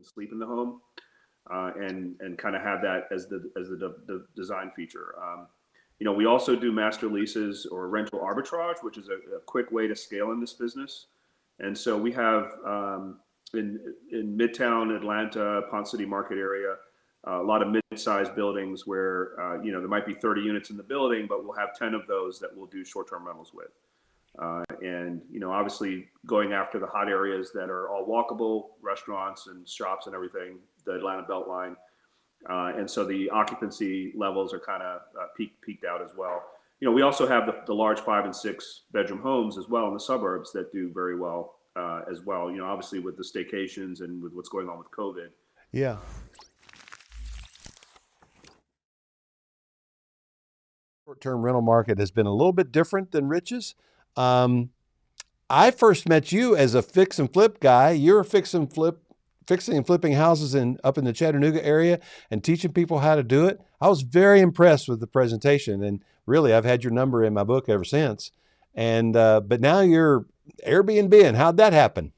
sleep in the home, and kind of have that as the design feature. We also do master leases or rental arbitrage, which is a quick way to scale in this business. And so we have in Midtown Atlanta, Ponce City Market area, a lot of mid-sized buildings where there might be 30 units in the building, but we'll have 10 of those that we'll do short-term rentals with. And obviously going after the hot areas that are all walkable, restaurants and shops and everything, the Atlanta Beltline. And so the occupancy levels are kind of peaked out as well. We also have the large 5 and 6 bedroom homes as well in the suburbs that do very well as well. Obviously with the staycations and with what's going on with COVID. Yeah. Short-term rental market has been a little bit different than Rich's. I first met you as a fix and flip guy. You're fixing and flipping houses up in the Chattanooga area and teaching people how to do it. I was very impressed with the presentation, and really, I've had your number in my book ever since. And but now you're Airbnb. How'd that happen?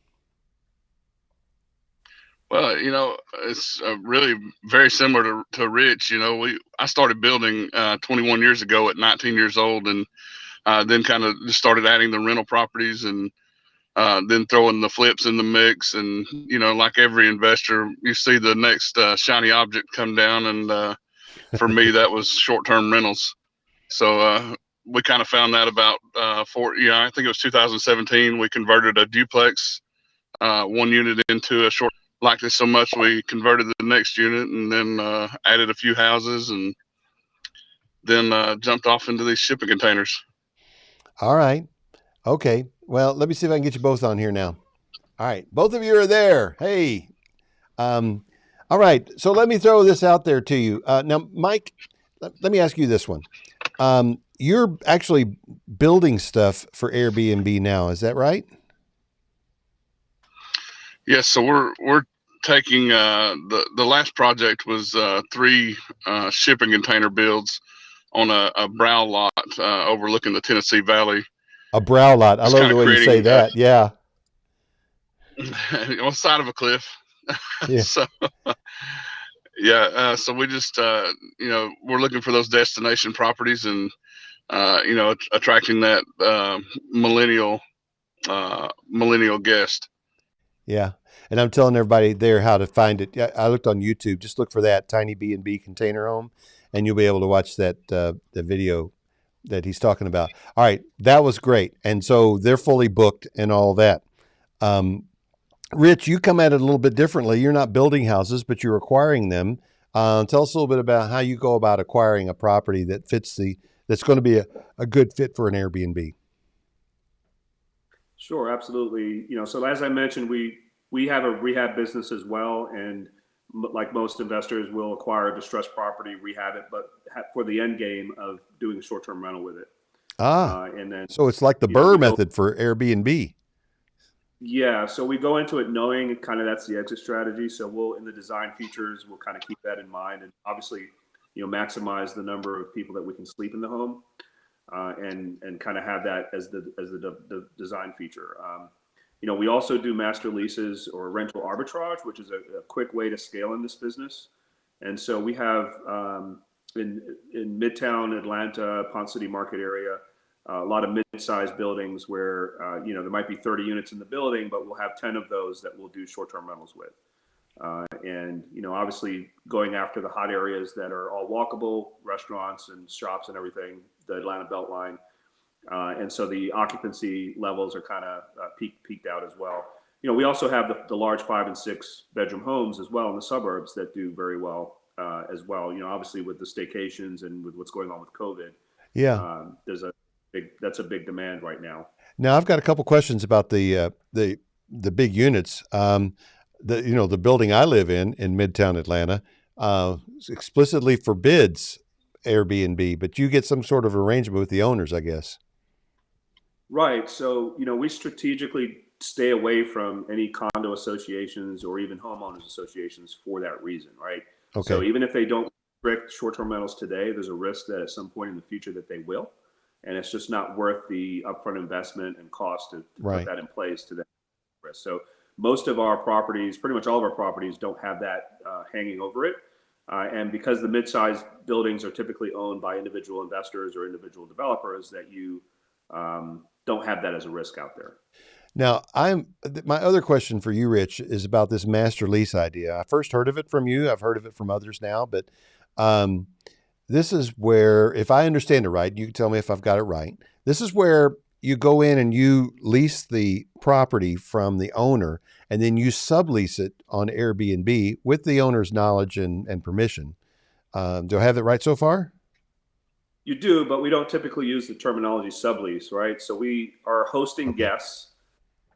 Well, it's really very similar to Rich. I started building 21 years ago at 19 years old, and then kind of just started adding the rental properties and then throwing the flips in the mix. And, like every investor, you see the next shiny object come down. And for me, that was short-term rentals. So we kind of found that about I think it was 2017. We converted a duplex, one unit into a short. Liked it so much we converted the next unit and then added a few houses and then jumped off into these shipping containers. All right. Okay. Well, let me see if I can get you both on here now. All right. Both of you are there. Hey. All right. So let me throw this out there to you. Now, Mike, let me ask you this one. You're actually building stuff for Airbnb now. Is that right? Yes, so we're taking the last project was 3 shipping container builds on a brow lot overlooking the Tennessee Valley. A brow lot. I love the way you say that. Yeah. On the side of a cliff. Yeah. So so we just we're looking for those destination properties and attracting that millennial guest. Yeah. And I'm telling everybody there how to find it. I looked on YouTube. Just look for that Tiny B&B container home, and you'll be able to watch that the video that he's talking about. All right. That was great. And so they're fully booked and all that. Rich, you come at it a little bit differently. You're not building houses, but you're acquiring them. Tell us a little bit about how you go about acquiring a property that that's going to be a good fit for an Airbnb. Sure, absolutely. So as I mentioned, we have a rehab business as well, and like most investors, we'll acquire a distressed property, rehab it, but for the end game of doing a short-term rental with it. And then so it's like the Burr method for Airbnb. Yeah, so we go into it knowing kind of that's the exit strategy. So we'll in the design features, we'll kind of keep that in mind, and obviously, maximize the number of people that we can sleep in the home. And kind of have that as the design feature. We also do master leases or rental arbitrage, which is a quick way to scale in this business. And so we have in Midtown Atlanta, Ponce City Market area, a lot of mid-sized buildings where there might be 30 units in the building, but we'll have 10 of those that we'll do short-term rentals with. And obviously going after the hot areas that are all walkable, restaurants and shops and everything, the Atlanta Beltline. And so the occupancy levels are kind of peaked out as well. We also have the large 5 and 6 bedroom homes as well in the suburbs that do very well as well. Obviously with the staycations and with what's going on with COVID. Yeah. That's a big demand right now. Now I've got a couple questions about the big units. The building I live in Midtown Atlanta, explicitly forbids Airbnb, but you get some sort of arrangement with the owners, I guess. Right. So, we strategically stay away from any condo associations or even homeowners associations for that reason, right? Okay. So even if they don't restrict short-term rentals today, there's a risk that at some point in the future that they will. And it's just not worth the upfront investment and cost to right. put that in place to that risk. So most of our properties, pretty much all of our properties, don't have that hanging over it. And because the mid-sized buildings are typically owned by individual investors or individual developers, that you don't have that as a risk out there. Now, my other question for you, Rich, is about this master lease idea. I first heard of it from you. I've heard of it from others now, but this is where, if I understand it right, you can tell me if I've got it right. This is where you go in and you lease the property from the owner, and then you sublease it on Airbnb with the owner's knowledge and permission. Do I have that right so far? You do, but we don't typically use the terminology sublease, right? So we are hosting guests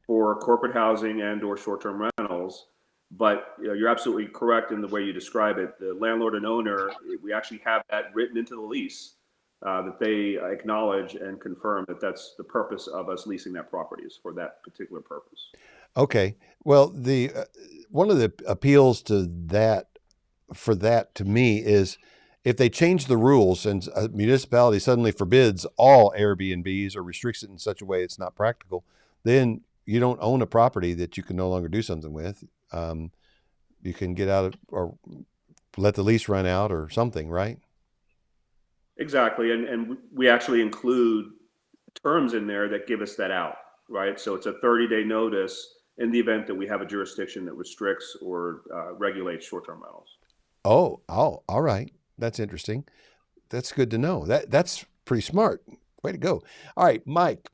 for corporate housing and or short-term rentals. But you're absolutely correct in the way you describe it. The landlord and owner, we actually have that written into the lease that they acknowledge and confirm that that's the purpose of us leasing that property, is for that particular purpose. Okay. Well, the one of the appeals to that to me is if they change the rules and a municipality suddenly forbids all Airbnbs or restricts it in such a way it's not practical, then you don't own a property that you can no longer do something with. You can get out of or let the lease run out or something, right? Exactly. And we actually include terms in there that give us that out, right? So it's a 30-day notice in the event that we have a jurisdiction that restricts or regulates short-term rentals. Oh, all right. That's interesting. That's good to know. That's pretty smart. Way to go. All right, Mike.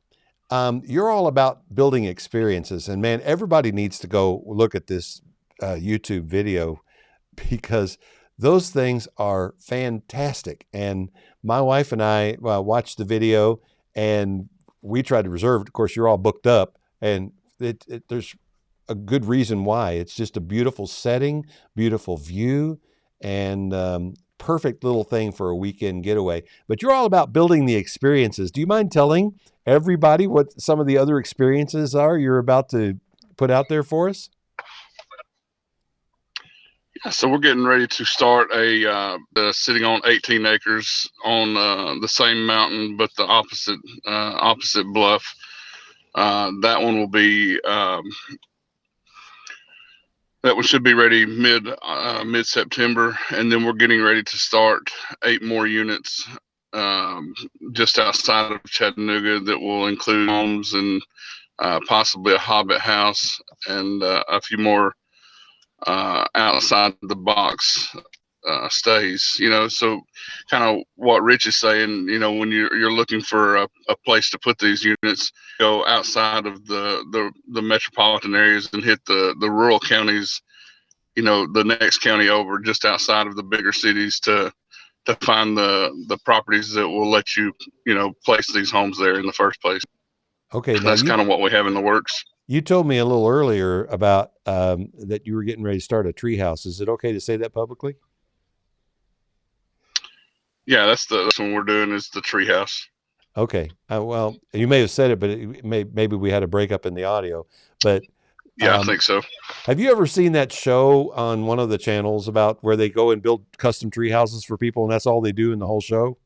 You're all about building experiences, and man, everybody needs to go look at this YouTube video because those things are fantastic. And my wife and I watched the video, and we tried to reserve it. Of course, you're all booked up, and there's a good reason why. It's just a beautiful setting, beautiful view, and perfect little thing for a weekend getaway. But you're all about building the experiences. Do you mind telling everybody what some of the other experiences are you're about to put out there for us? Yeah, so we're getting ready to start sitting on 18 acres on the same mountain, but the opposite bluff. That one will be that one should be ready mid September, and then we're getting ready to start 8 more units just outside of Chattanooga that will include homes and possibly a Hobbit house and a few more outside the box stays. So kind of what Rich is saying. When you're looking for a place to put these units, go outside of the metropolitan areas and hit the rural counties. The next county over, just outside of the bigger cities, to find the properties that will let you place these homes there in the first place. Okay, now that's kind of what we have in the works. You told me a little earlier about that you were getting ready to start a treehouse. Is it okay to say that publicly? Yeah, that's one we're doing, is the treehouse. Okay. Well, you may have said it, but maybe we had a breakup in the audio. But yeah, I think so. Have you ever seen that show on one of the channels about where they go and build custom tree houses for people, and that's all they do in the whole show?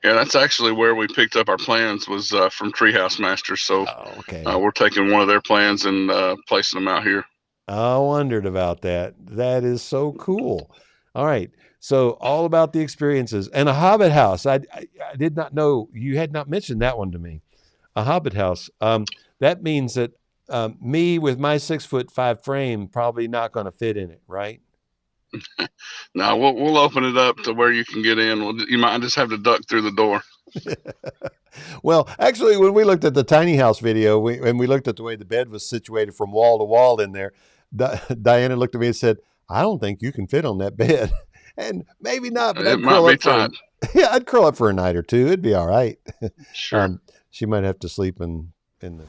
Yeah, that's actually where we picked up our plans, was from Treehouse Masters. So okay. We're taking one of their plans and placing them out here. I wondered about that. That is so cool. All right. So all about the experiences. And a Hobbit house. I did not know, you had not mentioned that one to me. A Hobbit house. That means that me with my 6'5" frame probably not going to fit in it, right? No, we'll open it up to where you can get in. You might just have to duck through the door. Well, actually, when we looked at the tiny house video, and we looked at the way the bed was situated from wall to wall in there, Diana looked at me and said, "I don't think you can fit on that bed." And maybe not, but it might be tight. Yeah, I'd curl up for a night or two. It'd be all right. Sure. She might have to sleep in the